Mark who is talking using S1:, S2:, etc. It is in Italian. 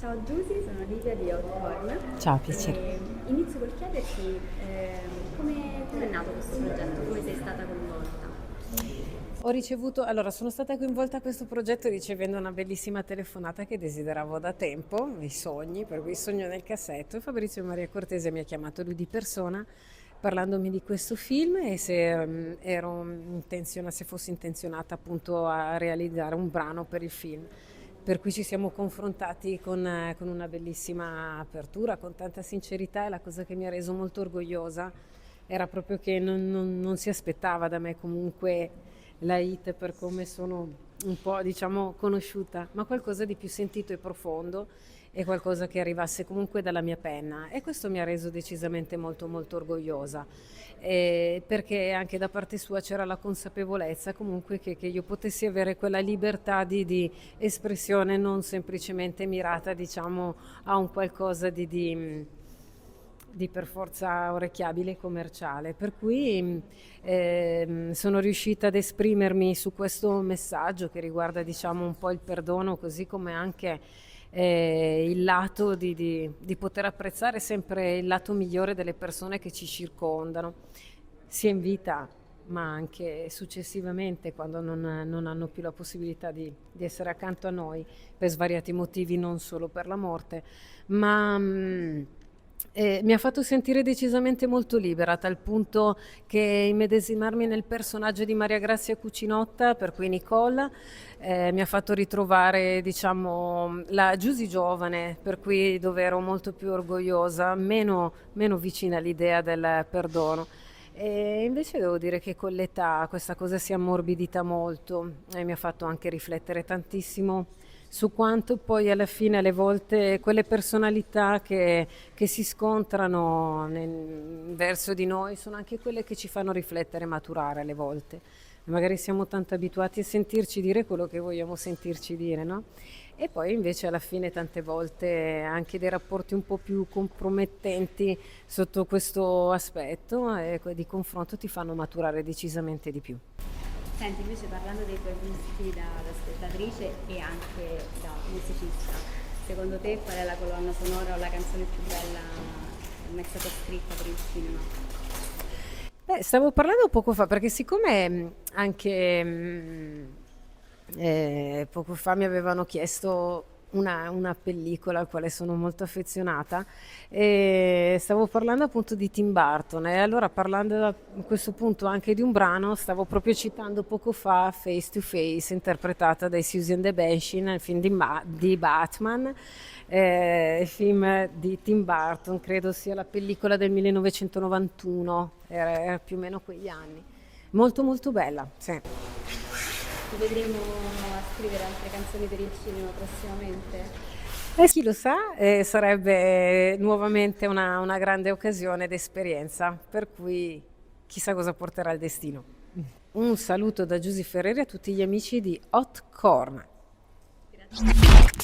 S1: Ciao Giusy, sono Livia di Outform.
S2: Ciao, piacere.
S1: Inizio col chiederti come è nato questo progetto, come sei stata coinvolta.
S2: Sono stata coinvolta a questo progetto ricevendo una bellissima telefonata che desideravo da tempo, i sogni, per cui sogno nel cassetto, e Fabrizio Maria Cortese mi ha chiamato lui di persona parlandomi di questo film e se fossi intenzionata appunto a realizzare un brano per il film. Per cui ci siamo confrontati con una bellissima apertura, con tanta sincerità, e la cosa che mi ha reso molto orgogliosa era proprio che non si aspettava da me comunque la hit per come sono un po', diciamo, conosciuta, ma qualcosa di più sentito e profondo, e qualcosa che arrivasse comunque dalla mia penna, e questo mi ha reso decisamente molto molto orgogliosa, perché anche da parte sua c'era la consapevolezza comunque che io potessi avere quella libertà di espressione non semplicemente mirata, diciamo, a un qualcosa di per forza orecchiabile e commerciale, per cui sono riuscita ad esprimermi su questo messaggio che riguarda, diciamo, un po' il perdono, così come anche il lato di poter apprezzare sempre il lato migliore delle persone che ci circondano, sia in vita ma anche successivamente, quando non hanno più la possibilità di essere accanto a noi per svariati motivi, non solo per la morte, ma mi ha fatto sentire decisamente molto libera, a tal punto che immedesimarmi nel personaggio di Maria Grazia Cucinotta, per cui Nicola, mi ha fatto ritrovare, diciamo, la Giusy giovane, per cui dove ero molto più orgogliosa, meno vicina all'idea del perdono. E invece devo dire che con l'età questa cosa si è ammorbidita molto e mi ha fatto anche riflettere tantissimo su quanto poi alla fine alle volte quelle personalità che si scontrano verso di noi sono anche quelle che ci fanno riflettere e maturare alle volte. Magari siamo tanto abituati a sentirci dire quello che vogliamo sentirci dire, no? E poi invece alla fine tante volte anche dei rapporti un po' più compromettenti sotto questo aspetto di confronto ti fanno maturare decisamente di più.
S1: Senti, invece parlando dei tuoi gusti da spettatrice e anche da musicista, secondo te qual è la colonna sonora o la canzone più bella mai stata scritta per il cinema?
S2: Stavo parlando poco fa, perché siccome anche poco fa mi avevano chiesto una pellicola al quale sono molto affezionata, e stavo parlando appunto di Tim Burton, e allora parlando a questo punto anche di un brano, stavo proprio citando poco fa Face to Face, interpretata dai Susie and the Banshees nel film di Batman, il film di Tim Burton, credo sia la pellicola del 1991, era più o meno quegli anni. Molto molto bella, sì.
S1: Ti vedremo a scrivere altre canzoni per il cinema prossimamente?
S2: Chi lo sa, sarebbe nuovamente una grande occasione ed esperienza, per cui chissà cosa porterà il destino. Un saluto da Giusy Ferreri a tutti gli amici di Hot Corn.
S1: Grazie.